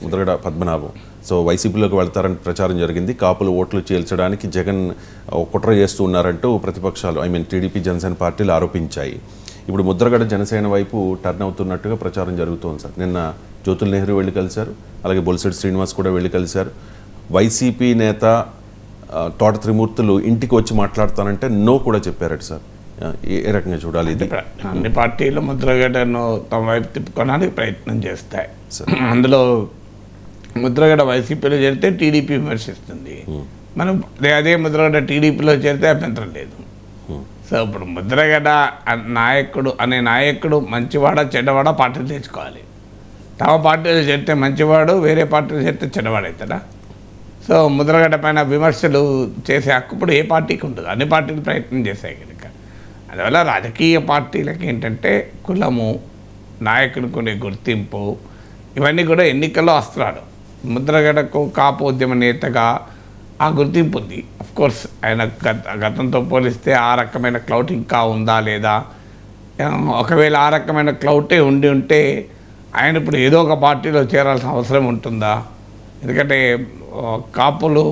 Mudragada Padmanabham so వైసీపీలోకి వెళ్తారని ప్రచారం జరిగింది. కాపులు ఓట్లు చీల్చడానికి జగన్ కుట్ర చేస్తూ ఉన్నారంటూ ప్రతిపక్షాలు టీడీపీ జనసేన పార్టీలు ఆరోపించాయి. ఇప్పుడు ముద్రగడ జనసేన వైపు టర్న్ అవుతున్నట్టుగా ప్రచారం జరుగుతోంది సార్. నిన్న జ్యోతుల్ నెహ్రూ వెళ్ళి కలిశారు, అలాగే బొలిశెట్టి శ్రీనివాస్ కూడా వెళ్ళి కలిశారు. వైసీపీ నేత తోట త్రిమూర్తులు ఇంటికి వచ్చి మాట్లాడతానంటే నో కూడా చెప్పారట సార్. ఏ రకంగా చూడాలి ఇది? అన్ని పార్టీలు ముద్రగడను తమ వైపు తిప్పుకోవడానికి ప్రయత్నం చేస్తాయి. అందులో ముద్రగడ వైసీపీలో చేరితే టీడీపీ విమర్శిస్తుంది, మనం అదే ముద్రగడ టీడీపీలో చేరితే అభ్యంతరం లేదు. సో ఇప్పుడు ముద్రగడ నాయకుడు మంచివాడ చెడ్డవాడ పార్టీలు తెచ్చుకోవాలి. తమ పార్టీలో చేరితే మంచివాడు, వేరే పార్టీలో చేరితే చెడ్డవాడవుతాడా? సో ముద్రగడ పైన విమర్శలు చేసే హక్కు ఇప్పుడు ఏ పార్టీకి ఉంటుంది, అన్ని పార్టీలు ప్రయత్నం చేశాయి కనుక. అందువల్ల రాజకీయ పార్టీలకి ఏంటంటే కులము, నాయకునికి ఉండే గుర్తింపు, ఇవన్నీ కూడా ఎన్నికల్లో అస్త్రాలు. ముద్రగడకు కాపు ఉద్యమ నేతగా ఆ గుర్తింపు ఉంది. అఫ్కోర్స్ ఆయన గతంతో పోలిస్తే ఆ రకమైన క్లౌట్ ఇంకా ఉందా లేదా, ఒకవేళ ఆ రకమైన క్లౌటే ఉంటే ఆయన ఇప్పుడు ఏదో ఒక పార్టీలో చేరాల్సిన అవసరం ఉంటుందా? ఎందుకంటే కాపులు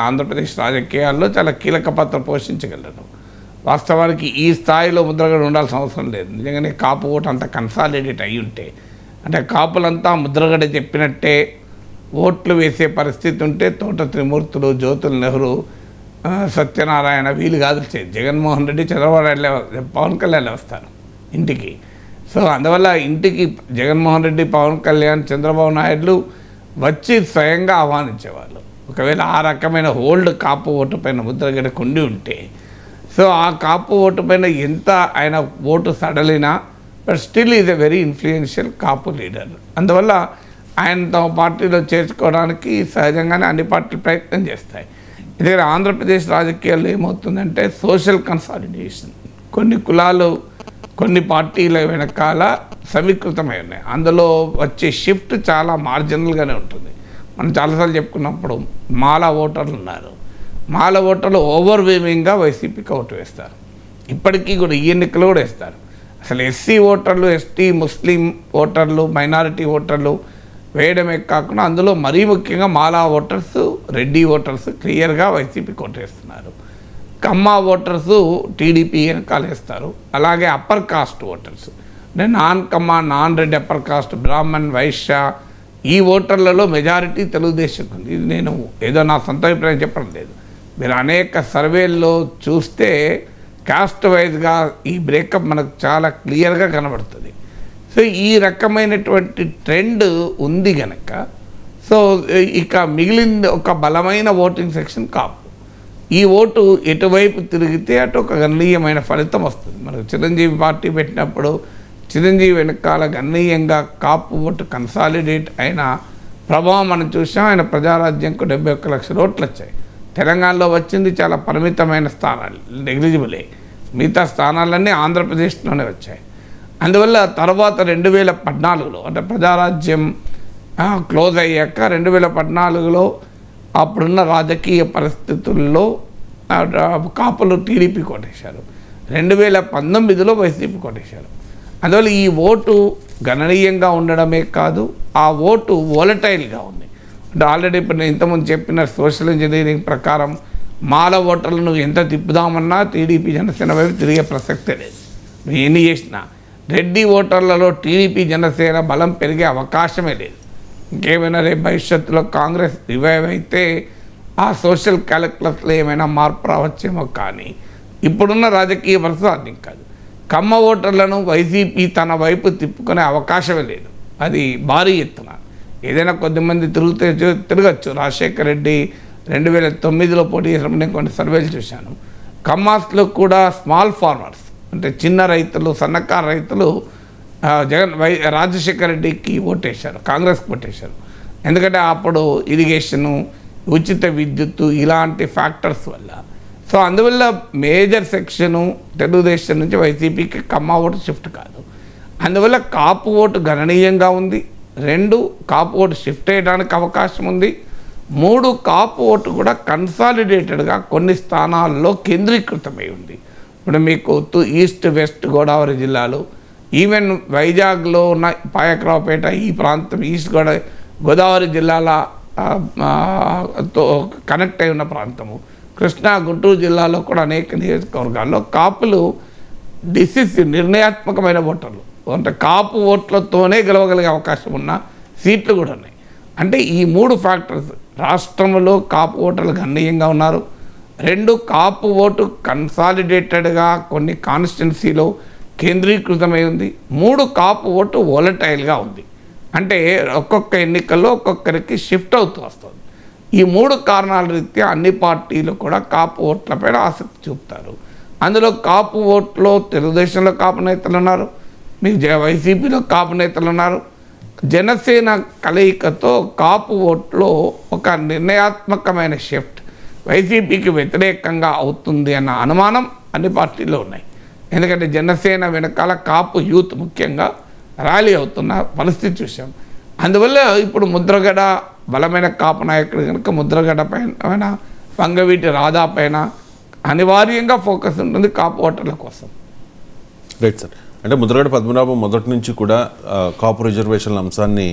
ఆంధ్రప్రదేశ్ రాజకీయాల్లో చాలా కీలక పాత్ర పోషించగలరు. వాస్తవానికి ఈ స్థాయిలో ముద్రగడ ఉండాల్సిన అవసరం లేదు. నిజంగానే కాపు ఓటు అంతా కన్సాలిడేట్ అయ్యి ఉంటే, అంటే కాపులంతా ముద్రగడ చెప్పినట్టే ఓట్లు వేసే పరిస్థితి ఉంటే తోట త్రిమూర్తులు, జ్యోతుల్ నెహ్రూ, సత్యనారాయణ వీళ్ళు కాదు, జగన్మోహన్ రెడ్డి, చంద్రబాబు, పవన్ కళ్యాణ్ వస్తారు ఇంటికి. సో అందువల్ల ఇంటికి జగన్మోహన్ రెడ్డి, పవన్ కళ్యాణ్, చంద్రబాబు నాయుడు వచ్చి స్వయంగా ఆహ్వానించేవాళ్ళు. ఒకవేళ ఆ రకమైన హోల్డ్ కాపు ఓటు పైన ముద్రగడకు ఉండి ఉంటే, సో ఆ కాపు ఓటు పైన ఎంత ఆయన ఓటు సడలినా but still is a very influential Kapu leader. అందువల్ల ఆయన తమ పార్టీలో చేర్చుకోవడానికి సహజంగానే అన్ని పార్టీలు ప్రయత్నం చేస్తాయి. ఎందుకంటే ఆంధ్రప్రదేశ్ రాజకీయాల్లో ఏమవుతుందంటే సోషల్ కన్సాలిడేషన్, కొన్ని కులాలు కొన్ని పార్టీల వెనకాల సమీకృతమై ఉన్నాయి. అందులో వచ్చే షిఫ్ట్ చాలా మార్జినల్గానే ఉంటుంది. మనం చాలాసార్లు చెప్పుకున్నప్పుడు మాలా ఓటర్లు ఉన్నారు, మాల ఓటర్లు ఓవర్వేమింగ్గా వైసీపీకి ఓటు వేస్తారు. ఇప్పటికీ కూడా ఈ ఎన్నికలు కూడా వేస్తారు. అసలు ఎస్సీ ఓటర్లు, ఎస్టీ, ముస్లిం ఓటర్లు, మైనారిటీ ఓటర్లు వేయడమే కాకుండా అందులో మరీ ముఖ్యంగా మాలా ఓటర్స్, రెడ్డి ఓటర్స్ క్లియర్గా వైసీపీకి ఓటు వేస్తున్నారు. కమ్మ ఓటర్సు టీడీపీ వెనకాల వేస్తారు. అలాగే అప్పర్ కాస్ట్ ఓటర్స్, అంటే non Kamma, non Reddy, upper caste, Brahmin, Vaishya, ఈ ఓటర్లలో మెజారిటీ తెలుగుదేశం ఉంది. ఇది నేను ఏదో నా సొంత అభిప్రాయం చెప్పడం లేదు. మీరు అనేక సర్వేల్లో చూస్తే కాస్ట్ వైజ్గా ఈ బ్రేకప్ మనకు చాలా క్లియర్గా కనబడుతుంది. సో ఈ రకమైనటువంటి ట్రెండ్ ఉంది కనుక సో ఇక మిగిలింది ఒక బలమైన ఓటింగ్ సెక్షన్ కాపు. ఈ ఓటు ఎటువైపు తిరిగితే అటు ఒక గణనీయమైన ఫలితం వస్తుంది. మనకు చిరంజీవి పార్టీ పెట్టినప్పుడు చిరంజీవి వెనకాల గణనీయంగా కాపు ఓటు కన్సాలిడేట్ అయిన ప్రభావం మనం చూసాం. ఆయన ప్రజారాజ్యంకు 71 లక్షల ఓట్లు వచ్చాయి. తెలంగాణలో వచ్చింది చాలా పరిమితమైన స్థానాలు, నెగ్లిజిబులే. మిగతా స్థానాలన్నీ ఆంధ్రప్రదేశ్లోనే వచ్చాయి. అందువల్ల తర్వాత 2014లో అంటే ప్రజారాజ్యం క్లోజ్ అయ్యాక 2014లో అప్పుడున్న రాజకీయ పరిస్థితుల్లో కాపులు టీడీపీ కొట్టేశారు, 2019లో వైసీపీ కొట్టేశారు. అందువల్ల ఈ ఓటు గణనీయంగా ఉండడమే కాదు, ఆ ఓటు వోలటైల్గా ఉంది. అంటే ఆల్రెడీ ఇప్పుడు నేను ఇంతకుముందు చెప్పిన సోషల్ ఇంజనీరింగ్ ప్రకారం మాల ఓటర్లను ఎంత తిప్పుదామన్నా టీడీపీ జనసేన వైపు తిరిగే ప్రసక్తే లేదు. నువ్వు ఎన్ని చేసినా రెడ్డి ఓటర్లలో టీడీపీ జనసేన బలం పెరిగే అవకాశమే లేదు. ఇంకేమైనా రేపు భవిష్యత్తులో కాంగ్రెస్ రివైవ్ అయితే ఆ సోషల్ క్యాలిక్యులస్లో ఏమైనా మార్పు రావచ్చేమో, కానీ ఇప్పుడున్న రాజకీయ పరిస్థితి అది కాదు. కమ్మ ఓటర్లను వైసీపీ తన వైపు తిప్పుకునే అవకాశమే లేదు. అది భారీ ఎత్తున ఏదైనా కొద్దిమంది తిరగచ్చు. రాజశేఖర్ రెడ్డి 2009లో పోటీ చేసినప్పుడు నేను కొన్ని సర్వేలు చూశాను. కమ్మాస్లో కూడా స్మాల్ ఫార్మర్స్ అంటే చిన్న రైతులు, సన్నకారు రైతులు రాజశేఖర్ రెడ్డికి ఓటేశారు, కాంగ్రెస్కి ఓటేశారు. ఎందుకంటే అప్పుడు ఇరిగేషను, ఉచిత విద్యుత్తు ఇలాంటి ఫ్యాక్టర్స్ వల్ల. సో అందువల్ల మేజర్ సెక్షను తెలుగుదేశం నుంచి వైసీపీకి కమ్మ ఓటు షిఫ్ట్ కాదు. అందువల్ల కాపు ఓటు గణనీయంగా ఉంది. 2 కాపు ఓటు షిఫ్ట్ అయ్యడానికి అవకాశం ఉంది. 3 కాపు ఓటు కూడా కన్సాలిడేటెడ్గా కొన్ని స్థానాల్లో కేంద్రీకృతమై ఉంది. ఇప్పుడు మీకు ఈస్ట్ వెస్ట్ గోదావరి జిల్లాలు, ఈవెన్ వైజాగ్లో ఉన్న పాయకరావుపేట ఈ ప్రాంతం, ఈస్ట్ గోదావరి జిల్లాల తో కనెక్ట్ అయి ఉన్న ప్రాంతము, కృష్ణా గుంటూరు జిల్లాలో కూడా అనేక నియోజకవర్గాల్లో కాపులు డిసిసివ్ నిర్ణయాత్మకమైన ఓటర్లు, అంటే కాపు ఓట్లతోనే గెలవగలిగే అవకాశం ఉన్న సీట్లు కూడా ఉన్నాయి. అంటే ఈ 3 ఫ్యాక్టర్స్ రాష్ట్రంలో కాపు ఓటర్లు గణనీయంగా ఉన్నారు. 2 కాపు ఓటు కన్సాలిడేటెడ్గా కొన్ని కాన్స్టిట్యున్సీలో కేంద్రీకృతమై ఉంది. 3 కాపు ఓటు వోలటైల్గా ఉంది. అంటే ఒక్కొక్క ఎన్నికల్లో ఒక్కొక్కరికి షిఫ్ట్ అవుతూ వస్తుంది. ఈ 3 కారణాల రీత్యా అన్ని పార్టీలు కూడా కాపు ఓట్లపైన ఆసక్తి చూపుతారు. అందులో కాపు ఓట్లో తెలుగుదేశంలో కాపు నేతలు ఉన్నారు, మీకు వైసీపీలో కాపు నేతలు ఉన్నారు. జనసేన కలయికతో కాపు ఓట్లో ఒక నిర్ణయాత్మకమైన షిఫ్ట్ వైసీపీకి వ్యతిరేకంగా అవుతుంది అన్న అనుమానం అన్ని పార్టీల్లో ఉన్నాయి. ఎందుకంటే జనసేన వెనకాల కాపు యూత్ ముఖ్యంగా ర్యాలీ అవుతున్న పరిస్థితి చూసాం. అందువల్ల ఇప్పుడు ముద్రగడ బలమైన కాపు నాయకుడు కనుక ముద్రగడ పైన వంగవీటి రాధా పైన అనివార్యంగా ఫోకస్ ఉంటుంది కాపు ఓటర్ల కోసం. Right sir. అంటే ముద్రగడ పద్మనాభం మొదటి నుంచి కూడా కాపు రిజర్వేషన్ల అంశాన్ని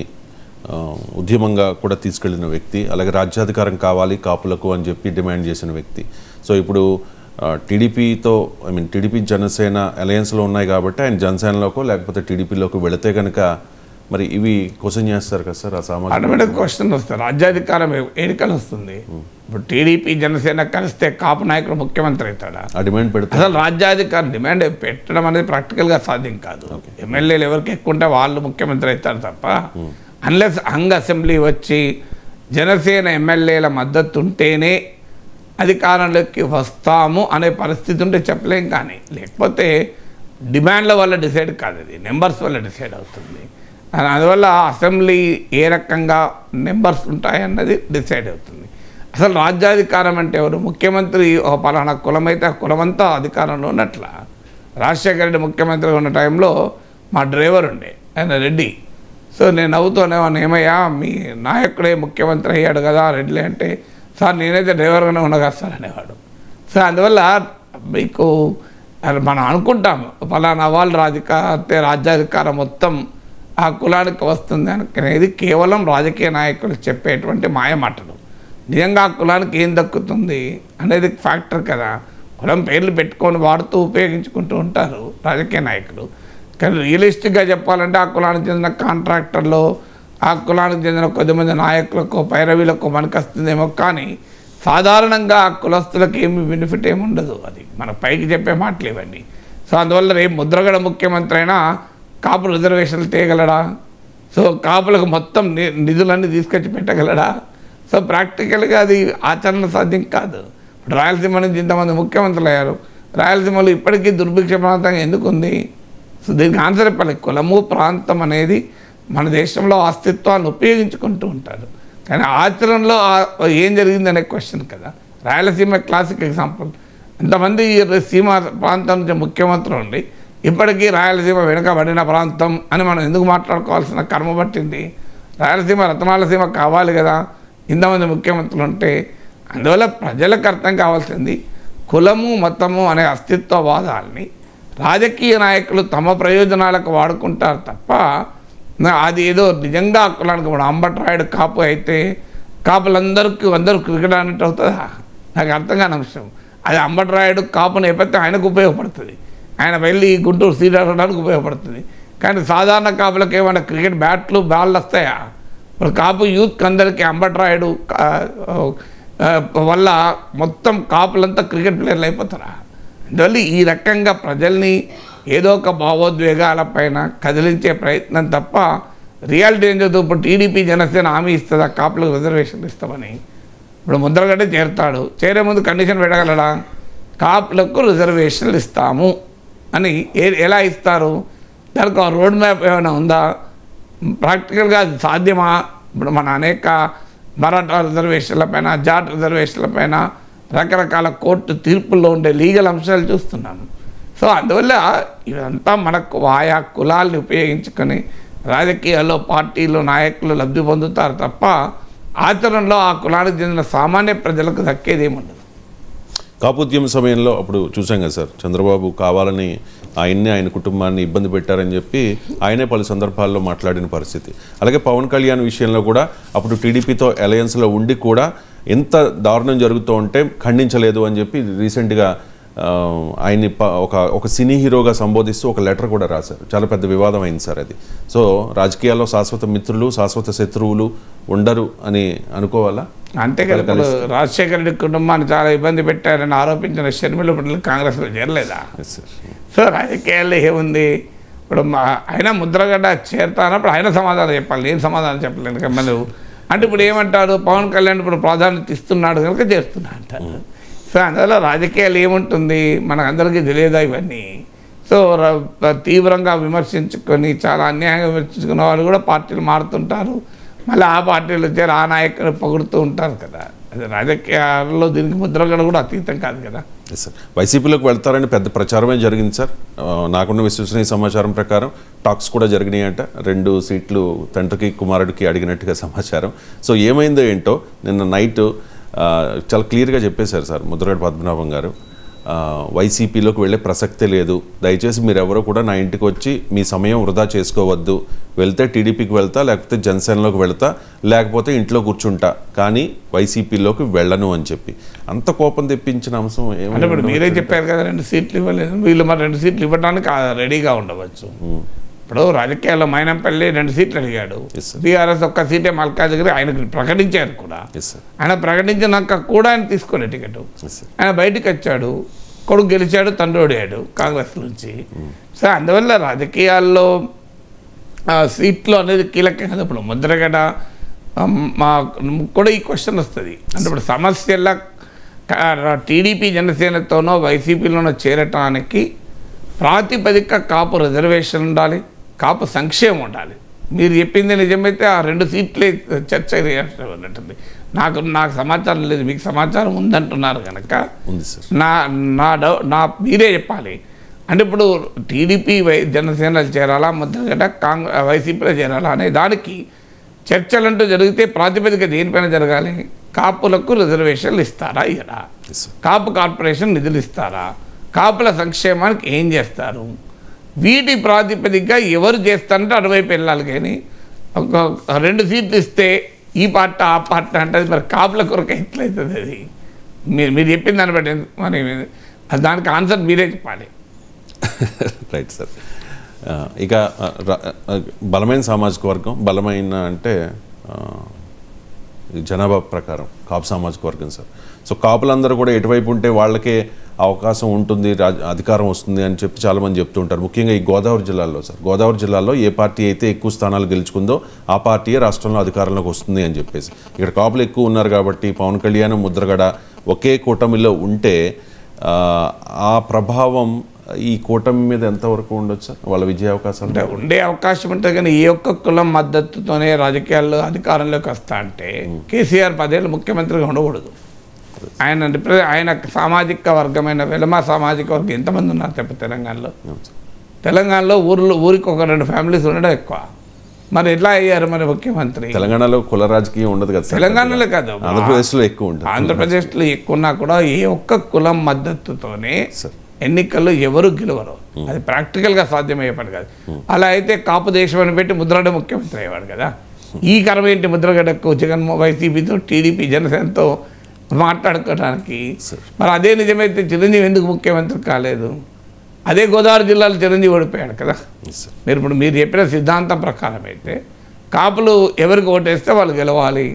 ఉద్యమంగా కూడా తీసుకెళ్లిన వ్యక్తి, అలాగే రాజ్యాధికారం కావాలి కాపులకు అని చెప్పి డిమాండ్ చేసిన వ్యక్తి. సో ఇప్పుడు టీడీపీతో టీడీపీ జనసేన అలయన్స్లో ఉన్నాయి కాబట్టి ఆయన జనసేనలోకో లేకపోతే టీడీపీలోకి వెళితే కనుక మరి ఇవి క్వశ్చన్ చేస్తారు కదా సార్? ఆ సామాజిక క్వశ్చన్ వస్తుంది. రాజ్యాధికారం ఎన్నికలు వస్తుంది. ఇప్పుడు టీడీపీ జనసేన కలిస్తే కాపు నాయకుడు ముఖ్యమంత్రి అవుతాడా? ఆ డిమాండ్ పెడతారు. అసలు రాజ్యాధికారం డిమాండ్ పెట్టడం అనేది ప్రాక్టికల్గా సాధ్యం కాదు. ఎమ్మెల్యేలు ఎవరికి ఎక్కువ ఉంటే వాళ్ళు ముఖ్యమంత్రి అవుతారు తప్ప, అన్లెస్ హంగ్ అసెంబ్లీ వచ్చి జనసేన ఎమ్మెల్యేల మద్దతు ఉంటేనే అధికారంలోకి వస్తాము అనే పరిస్థితి ఉంటే చెప్పలేం. కానీ లేకపోతే డిమాండ్ల వల్ల డిసైడ్ కాదు, అది నెంబర్స్ వల్ల డిసైడ్ అవుతుంది. అందువల్ల అసెంబ్లీ ఏ రకంగా నెంబర్స్ ఉంటాయన్నది డిసైడ్ అవుతుంది. అసలు రాజ్యాధికారం అంటే ఎవరు? ముఖ్యమంత్రి ఒక పలానా కులమైతే ఆ కులమంతా అధికారంలో ఉన్నట్ల. రాజశేఖర రెడ్డి ముఖ్యమంత్రి ఉన్న టైంలో మా డ్రైవర్ ఉండే, ఆయన రెడ్డి. సో నేను నవ్వుతూనేవాడిని, ఏమయ్యా మీ నాయకుడే ముఖ్యమంత్రి అయ్యాడు కదా రెడ్డి అంటే, సార్ నేనైతే డ్రైవర్గానే ఉండగా సార్ అనేవాడు. సో అందువల్ల మీకు మనం అనుకుంటాము పలానా వాళ్ళు రాజ్యాధికారం మొత్తం ఆ కులానికి వస్తుంది అనేది కేవలం రాజకీయ నాయకులు చెప్పేటువంటి మాయమాటలు. నిజంగా ఆ కులానికి ఏం దక్కుతుంది అనేది ఫ్యాక్టర్ కదా. కులం పేర్లు పెట్టుకొని వాడుతూ ఉపయోగించుకుంటూ ఉంటారు రాజకీయ నాయకులు. కానీ రియలిస్టిక్గా చెప్పాలంటే ఆ కులానికి చెందిన కాంట్రాక్టర్లు, ఆ కులానికి చెందిన కొద్దిమంది నాయకులకు పైరవీలకు మనకు వస్తుందేమో, కానీ సాధారణంగా ఆ కులస్తులకు ఏమి బెనిఫిట్ ఏమి ఉండదు. అది మన పైకి చెప్పే మాటలు ఇవన్నీ. సో అందువల్ల రేపు ముద్రగడ ముఖ్యమంత్రి అయినా కాపు రిజర్వేషన్లు తేయగలడా? సో కాపులకు మొత్తం నిధులన్నీ తీసుకొచ్చి పెట్టగలడా? సో ప్రాక్టికల్గా అది ఆచరణ సాధ్యం కాదు. ఇప్పుడు రాయలసీమ నుంచి ఇంతమంది ముఖ్యమంత్రులు అయ్యారు. రాయలసీమలో ఇప్పటికీ దుర్భిక్ష ప్రాంతంగా ఎందుకు ఉంది? సో దీనికి ఆన్సర్ చెప్పాలి. కులము ప్రాంతం అనేది మన దేశంలో అస్తిత్వాన్ని ఉపయోగించుకుంటూ ఉంటారు, కానీ ఆచరణలో ఏం జరిగిందనే క్వశ్చన్ కదా. Rayalaseema classic example. ఇంతమంది సీమ ప్రాంతం నుంచి ముఖ్యమంత్రులు ఉండి ఇప్పటికీ రాయలసీమ వెనుకబడిన ప్రాంతం అని మనం ఎందుకు మాట్లాడుకోవాల్సిన కర్మ పట్టింది? రాయలసీమ రత్నాలసీమ కావాలి కదా ఇంతమంది ముఖ్యమంత్రులు ఉంటే. అందువల్ల ప్రజలకు అర్థం కావాల్సింది కులము మతము అనే అస్తిత్వవాదాన్ని రాజకీయ నాయకులు తమ ప్రయోజనాలకు వాడుకుంటారు తప్ప అది ఏదో నిజంగా కులానికి ఇప్పుడు అంబట్రాయుడు కాపు అయితే కాపులందరికీ అందరూ క్రికెట్ అన్నట్టు అవుతుందా? నాకు అర్థం కాని అంశం. అది అంబట్రాయుడు కాపు నేపథ్యం ఆయనకు ఉపయోగపడుతుంది, ఆయన వెళ్ళి గుంటూరు సీట్ ఆడడానికి ఉపయోగపడుతుంది. కానీ సాధారణ కాపులకు ఏమైనా క్రికెట్ బ్యాట్లు బాళ్ళు వస్తాయా? ఇప్పుడు కాపు యూత్ అందరికీ అంబట్రాయుడు వల్ల మొత్తం కాపులంతా క్రికెట్ ప్లేయర్లు అయిపోతారా? అందువల్ల ఈ రకంగా ప్రజల్ని ఏదో ఒక భావోద్వేగాలపైన కదిలించే ప్రయత్నం తప్ప రియాలిటీ ఏం చదువు. ఇప్పుడు టీడీపీ జనసేన హామీ ఇస్తుందా కాపులకు రిజర్వేషన్లు ఇస్తామని? ఇప్పుడు ముద్రగడ్డే చేరతాడు, చేరే ముందు కండిషన్ పెట్టగలడా? కాపులకు రిజర్వేషన్లు ఇస్తాము అని ఎలా ఇస్తారు? దానికి ఆ రోడ్ మ్యాప్ ఏమైనా ఉందా? ప్రాక్టికల్గా అది సాధ్యమా? ఇప్పుడు మన అనేక మరాఠా రిజర్వేషన్లపైన, జాట్ రిజర్వేషన్లపైన రకరకాల కోర్టు తీర్పుల్లో ఉండే లీగల్ అంశాలు చూస్తున్నాము. సో అందువల్ల ఇదంతా మనకు ఆయా కులాల్ని ఉపయోగించుకొని రాజకీయాల్లో పార్టీలు నాయకులు లబ్ధి పొందుతారు తప్ప ఆచరణలో ఆ కులానికి చెందిన సామాన్య ప్రజలకు దక్కేదేముండదు. కాపుద్యమ సమయంలో అప్పుడు చూసాం కదా సార్, చంద్రబాబు కావాలని ఆయన్ని ఆయన కుటుంబాన్ని ఇబ్బంది పెట్టారని చెప్పి ఆయనే పలు సందర్భాల్లో మాట్లాడిన పరిస్థితి. అలాగే పవన్ కళ్యాణ్ విషయంలో కూడా అప్పుడు టీడీపీతో అలయన్స్లో ఉండి కూడా ఎంత దారుణం జరుగుతూ ఉంటే ఖండించలేదు అని చెప్పి రీసెంట్గా ఆయన్ని ఒక సినీ హీరోగా సంబోధిస్తూ ఒక లెటర్ కూడా రాశారు. చాలా పెద్ద వివాదం అయింది సార్ అది. సో రాజకీయాల్లో శాశ్వత మిత్రులు శాశ్వత శత్రువులు ఉండరు అని అనుకోవాలా? అంతే కదా. ఇప్పుడు రాజశేఖర రెడ్డి కుటుంబాన్ని చాలా ఇబ్బంది పెట్టారని ఆరోపించిన షర్మిల పటేల్ కాంగ్రెస్లో చేరలేదా? సో రాజకీయాల్లో ఏముంది, ఇప్పుడు ఆయన ముద్రగడ్డ చేరుతానప్పుడు ఆయన సమాధానం చెప్పాలి, నేను సమాధానం చెప్పలేను కమ్మలు అంటే. ఇప్పుడు ఏమంటారు, పవన్ కళ్యాణ్ ఇప్పుడు ప్రాధాన్యత ఇస్తున్నాడు కనుక చేస్తున్నా అంటారు. సో అందువల్ల రాజకీయాలు ఏముంటుంది మనకు అందరికీ తెలియదా ఇవన్నీ. సో తీవ్రంగా విమర్శించుకొని చాలా అన్యాయంగా విమర్శించుకున్న వాళ్ళు కూడా పార్టీలు మారుతుంటారు, మళ్ళీ ఆ పార్టీలు వచ్చారు ఆ నాయకులు పొగుడుతూ ఉంటారు కదా. అది రాజకీయాల్లో దీనికి ముద్రగడ కూడా అతీతం కాదు కదా. సార్ వైసీపీలోకి వెళ్తారని పెద్ద ప్రచారమే జరిగింది సార్. నాకున్న విశ్వసనీయ సమాచారం ప్రకారం టాక్స్ కూడా జరిగినాయి అంట. 2 సీట్లు తండ్రికి కుమారుడికి అడిగినట్టుగా సమాచారం. సో ఏమైందో ఏంటో నిన్న నైట్ చాలా క్లియర్గా చెప్పేశారు సార్ ముద్రగడ పద్మనాభం గారు, వైసీపీలోకి వెళ్ళే ప్రసక్తే లేదు, దయచేసి మీరు ఎవరో కూడా నా ఇంటికి వచ్చి మీ సమయం వృధా చేసుకోవద్దు, వెళ్తే టీడీపీకి వెళ్తా లేకపోతే జనసేనలోకి వెళ్తా లేకపోతే ఇంట్లో కూర్చుంటా కానీ వైసీపీలోకి వెళ్ళను అని చెప్పి అంత కోపం తెప్పించిన అంశం ఏమంటే ఇప్పుడు మీరే చెప్పారు కదా 2 సీట్లు ఇవ్వలేదు, వీళ్ళు మరి 2 సీట్లు ఇవ్వడానికి రెడీగా ఉండవచ్చు. ఇప్పుడు రాజకీయాల్లో మైనంపల్లి 2 సీట్లు అడిగాడు, బీఆర్ఎస్ 1 సీటే మల్కాజ్గిరి ఆయనకు ప్రకటించారు కూడా. ఆయన ప్రకటించినాక కూడా ఆయన తీసుకోలే టికెట్, ఆయన బయటికి వచ్చాడు, కొడుకు గెలిచాడు, తండ్రి ఓడాడు కాంగ్రెస్ నుంచి. సో అందువల్ల రాజకీయాల్లో సీట్లు అనేది కీలకం కదా. ఇప్పుడు ముద్రగడ మా కూడా ఈ క్వశ్చన్ వస్తుంది అంటే ఇప్పుడు సమస్యల టీడీపీ జనసేనతోనో వైసీపీలోనో చేరటానికి ప్రాతిపదిక కాపు రిజర్వేషన్ ఉండాలి, కాపు సంక్షేమం ఉండాలి. మీరు చెప్పింది నిజమైతే ఆ 2 సీట్లే చర్చ ఉన్నట్టుంది. నాకు సమాచారం లేదు, మీకు సమాచారం ఉందంటున్నారు కనుక మీరే చెప్పాలి. అంటే ఇప్పుడు టీడీపీ జనసేనలు చేరాలా, ముద్రగడ్డ వైసీపీలో చేరాలా అనే దానికి చర్చలంటూ జరిగితే ప్రాతిపదిక దేనిపైన జరగాలి? కాపులకు రిజర్వేషన్లు ఇస్తారా ఇయ్యరా, కాపు కార్పొరేషన్ నిధులు ఇస్తారా, కాపుల సంక్షేమానికి ఏం చేస్తారు, వీటి ప్రాతిపదికగా ఎవరు చేస్తారంటే అటువైపు వెళ్ళాలి. కానీ 2 సీట్లు ఇస్తే ఈ పార్టీ ఆ పార్టీ అంటే మరి కాపుల కొరకు ఎట్లయితుంది? అది మీరు చెప్పిన దాన్ని బట్టి మరి దానికి ఆన్సర్ మీరే చెప్పాలి. Right sir. ఇక బలమైన సామాజిక వర్గం, బలమైన అంటే జనాభా ప్రకారం కాపు సామాజిక వర్గం సార్. సో కాపులందరూ కూడా ఎటువైపు ఉంటే వాళ్ళకే అవకాశం ఉంటుంది, అధికారం వస్తుంది అని చెప్పి చాలామంది చెప్తూ ఉంటారు. ముఖ్యంగా ఈ గోదావరి జిల్లాలో సార్, గోదావరి జిల్లాలో ఏ పార్టీ అయితే ఎక్కువ స్థానాలు గెలుచుకుందో ఆ పార్టీయే రాష్ట్రంలో అధికారంలోకి వస్తుంది అని చెప్పేసి ఇక్కడ కాపులు ఎక్కువ ఉన్నారు కాబట్టి పవన్ కళ్యాణ్ ముద్రగడ ఒకే కూటమిలో ఉంటే ఆ ప్రభావం ఈ కూటమి మీద ఎంతవరకు ఉండొచ్చు సార్? వాళ్ళ విజయ అవకాశం అంటే ఉండే అవకాశం ఉంటుంది. కానీ ఏ ఒక్క కులం మద్దతుతోనే రాజకీయాల్లో అధికారంలోకి వస్తా అంటే కేసీఆర్ 10 ఏళ్ళు ముఖ్యమంత్రిగా ఉండకూడదు. ఆయన సామాజిక వర్గమైన వెలమ సామాజిక వర్గం ఎంతమంది ఉన్నారు చెప్ప తెలంగాణలో ఊరికి 1-2 ఫ్యామిలీస్ ఉండడం ఎక్కువ. మరి ఎట్లా అయ్యారు మరి ముఖ్యమంత్రి? తెలంగాణలో కుల రాజకీయం ఉండదు కదా. తెలంగాణలో కాదు, ఆంధ్రప్రదేశ్లో ఎక్కువ ఉంటుంది. ఆంధ్రప్రదేశ్లో ఎక్కువ ఉన్నా కూడా ఏ ఒక్క కులం మద్దతుతోనే ఎన్నికల్లో ఎవరు గెలవరు. అది ప్రాక్టికల్గా సాధ్యమయ్యే పని కాదు. అలా అయితే కాపు దేశం అని పెట్టి ముద్రగడ్డ ముఖ్యమంత్రి అయ్యేవాడు కదా. ఈ కరం ఏంటి ముద్రగడ్డకు వైసీపీతో టీడీపీ జనసేనతో మాట్లాడుకోవడానికి? మరి అదే నిజమైతే చిరంజీవి ఎందుకు ముఖ్యమంత్రి కాలేదు? అదే గోదావరి జిల్లాలో చిరంజీవి ఓడిపోయాడు కదా. మీరు చెప్పిన సిద్ధాంతం ప్రకారం అయితే కాపులు ఎవరికి ఓటేస్తే వాళ్ళు గెలవాలి,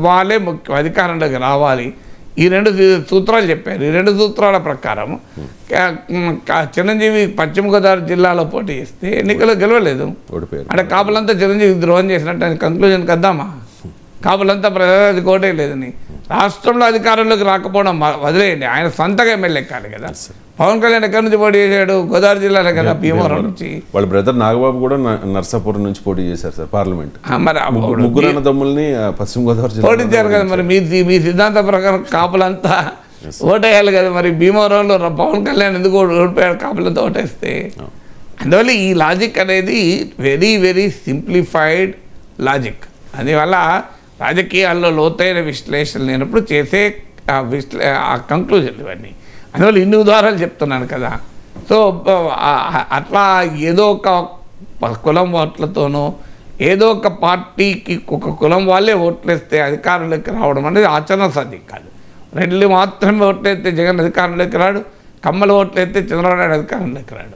వాళ్ళే అధికారంలోకి రావాలి. ఈ 2 సూత్రాలు చెప్పారు. ఈ 2 సూత్రాల ప్రకారం చిరంజీవి పశ్చిమ గోదావరి జిల్లాలో పోటీ చేస్తే ఎన్నికల్లో గెలవలేదు, అంటే కాపులంతా చిరంజీవి ద్రోహం చేసినట్టు కంక్లూజన్కి వద్దామా? కాపులంతా ప్రజలకు ఓటే లేదని. రాష్ట్రంలో అధికారంలోకి రాకపోవడం వదిలేయండి, ఆయన సొంతగా ఎమ్మెల్యే కాదు కదా. పవన్ కళ్యాణ్ ఎక్కడి నుంచి పోటీ చేశాడు? గోదావరి జిల్లాలో కదా, భీమవరం నుంచి. వాళ్ళ బ్రదర్ నాగబాబు కూడా నర్సాపురం నుంచి పోటీ చేశారు సార్ పార్లమెంట్. మరి ముగ్గురు అన్నదమ్ముల్ని పశ్చిమ గోదావరి జిల్లా పోటీంచారు కదా. మరి మీ సిద్ధాంతం ప్రకారం కాపులంతా ఓటేయాలి కదా. మరి భీమవరంలో పవన్ కళ్యాణ్ ఎందుకు ఓడిపోయాడు కాపులంతా ఓటేస్తే? అందువల్ల ఈ లాజిక్ అనేది వెరీ వెరీ సింప్లిఫైడ్ లాజిక్. అందువల్ల రాజకీయాల్లో లోతైన విశ్లేషణ లేనప్పుడు చేసే ఆ కంక్లూజన్లు ఇవన్నీ. అందువల్ల ఇన్ని ఉదాహరణలు చెప్తున్నాను కదా. సో అట్లా ఏదో ఒక కులం ఓట్లతోనో ఏదో ఒక పార్టీకి ఒక కులం వాళ్ళే ఓట్లేస్తే అధికారంలోకి రావడం అనేది ఆచరణ సాధ్యం కాదు. రెడ్లు మాత్రమే ఓట్లేస్తే జగన్ అధికారంలోకి రాడు, కమ్మల ఓట్లేస్తే చంద్రబాబు నాయుడు అధికారంలోకి రాడు.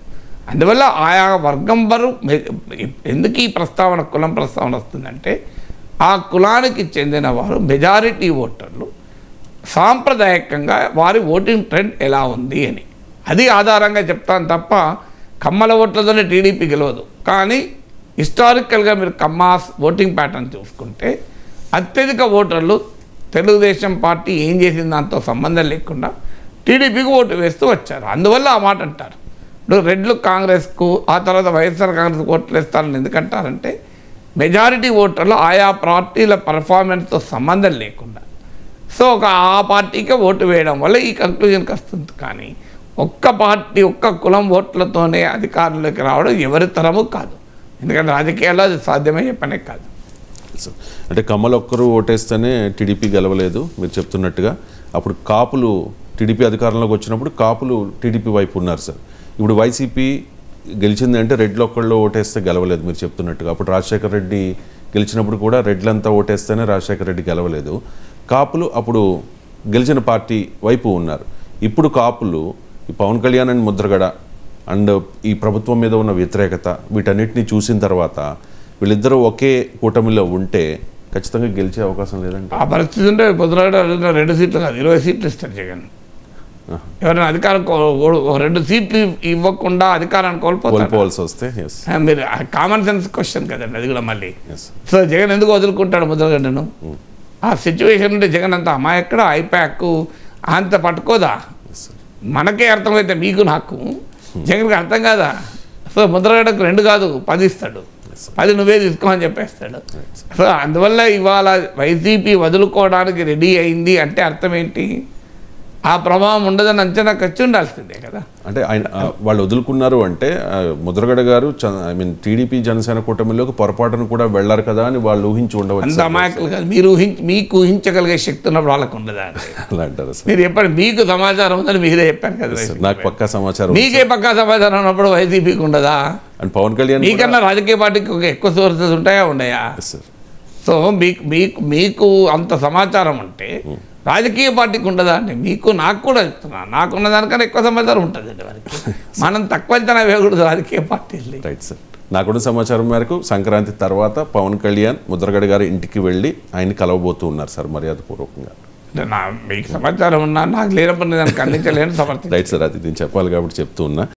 అందువల్ల ఆయా వర్గం వారు ఎందుకు ఈ ప్రస్తావన కులం ప్రస్తావన వస్తుందంటే ఆ కులానికి చెందిన వారు మెజారిటీ ఓటర్లు సాంప్రదాయకంగా వారి ఓటింగ్ ట్రెండ్ ఎలా ఉంది అని అది ఆధారంగా చెప్తాను తప్ప కమ్మల ఓట్లతోనే టీడీపీ గెలవదు. కానీ హిస్టారికల్గా మీరు కమ్మాస్ ఓటింగ్ ప్యాటర్న్ చూసుకుంటే అత్యధిక ఓటర్లు తెలుగుదేశం పార్టీ ఏం చేసిన దాంతో సంబంధం లేకుండా టీడీపీకి ఓటు వేస్తూ వచ్చారు. అందువల్ల ఆ మాట అంటారు. ఇప్పుడు రెడ్లు కాంగ్రెస్కు ఆ తర్వాత వైఎస్ఆర్ కాంగ్రెస్కు ఓట్లు వేస్తారని ఎందుకంటారంటే మెజారిటీ ఓటర్లు ఆయా పార్టీల పర్ఫార్మెన్స్తో సంబంధం లేకుండా సో ఆ పార్టీకే ఓటు వేయడం వల్ల ఈ కంక్లూజన్కి వస్తుంది. కానీ ఒక్క పార్టీ ఒక్క కులం ఓట్లతోనే అధికారంలోకి రావడం ఎవరి తరము కాదు. ఎందుకంటే రాజకీయాల్లో అది సాధ్యమయ్యే పనే కాదు. అంటే కమ్మలు ఒక్కరు ఓటేస్తేనే టీడీపీ గెలవలేదు మీరు చెప్తున్నట్టుగా. అప్పుడు కాపులు టీడీపీ అధికారంలోకి వచ్చినప్పుడు కాపులు టీడీపీ వైపు ఉన్నారు సార్. ఇప్పుడు వైసీపీ గెలిచింది అంటే రెడ్లు ఒక్కళ్ళు ఓటేస్తే గెలవలేదు మీరు చెప్తున్నట్టుగా. అప్పుడు రాజశేఖర రెడ్డి గెలిచినప్పుడు కూడా రెడ్లంతా ఓటేస్తేనే రాజశేఖర రెడ్డి గెలవలేదు. కాపులు అప్పుడు గెలిచిన పార్టీ వైపు ఉన్నారు. ఇప్పుడు కాపులు ఈ పవన్ కళ్యాణ్ అండ్ ముద్రగడ అండ్ ఈ ప్రభుత్వం మీద ఉన్న వ్యతిరేకత వీటన్నిటిని చూసిన తర్వాత వీళ్ళిద్దరూ ఒకే కూటమిలో ఉంటే ఖచ్చితంగా గెలిచే అవకాశం లేదంటే ఆ పరిస్థితి ఉంటే ముద్రగడ 2 సీట్లు కాదు 20 సీట్లు ఇస్తారు జగన్. ఎవరైనా అధికారం 2 సీట్లు ఇవ్వకుండా అధికారాన్ని కోల్పోవాల్సి వస్తే మీరు కామన్ సెన్స్ క్వశ్చన్ కదండి అది కూడా మళ్ళీ. సో జగన్ ఎందుకు వదులుకుంటాడు ముద్రగడ్డను? ఆ సిచ్యువేషన్ ఉంటే జగన్ అంత అమాయక్కడ ఐప్యాక్ అంత పట్టుకోదా? మనకే అర్థమైతే మీకు నాకు జగన్కి అర్థం కాదా? సో ముద్రగడ్డకు 2 కాదు 10 ఇస్తాడు. 10 నువ్వే తీసుకోమని చెప్పేస్తాడు. సో అందువల్ల ఇవాళ వైసీపీ వదులుకోవడానికి రెడీ అయింది అంటే అర్థం ఏంటి? ఆ ప్రభావం ఉండదని అంచనాకు వచ్చి ఉండాల్సిందే కదా. అంటే ఆయన వాళ్ళు వదులుకున్నారు అంటే ముద్రగడ గారు టీడీపీ జనసేన కూటమిలోకి పొరపాటును కూడా వెళ్ళారు కదా అని వాళ్ళు ఊహించి ఉండవచ్చు. అంత అమాయకులు కాదు. మీరు మీకు ఊహించగలిగే శక్తి ఉన్నప్పుడు వాళ్ళకు ఉండదా? అలా అంటారు సార్. మీరు చెప్పండి మీకు సమాచారం ఉందని మీరే చెప్పారు కదా. నాకు పక్కా సమాచారం. మీకే పక్కా సమాచారం ఉన్నప్పుడు వైసీపీకి ఉండదా? అండ్ పవన్ కళ్యాణ్ మీకన్నా రాజకీయ పార్టీకి ఎక్కువ సోర్సెస్ ఉంటాయా ఉండయా? సో మీకు అంత సమాచారం ఉంటే రాజకీయ పార్టీకి ఉండదా అండి? మీకు నాకు కూడా చెప్తున్నా నాకున్న దానికన్నా ఎక్కువ సమాచారం ఉంటుందండి వారికి. మనం తక్కువ అంచనా వేయకూడదు రాజకీయ పార్టీలు. Right sir. నాకున్న సమాచారం మేరకు సంక్రాంతి తర్వాత పవన్ కళ్యాణ్ ముద్రగడ గారి ఇంటికి వెళ్ళి ఆయన్ని కలవబోతూ ఉన్నారు సార్ మర్యాదపూర్వకంగా. మీకు సమాచారం ఉన్నా నాకు లేనప్పుడు దానికి అందించలేని సమర్థం. Right sir. అది నేను చెప్పాలి కాబట్టి చెప్తూ ఉన్నా.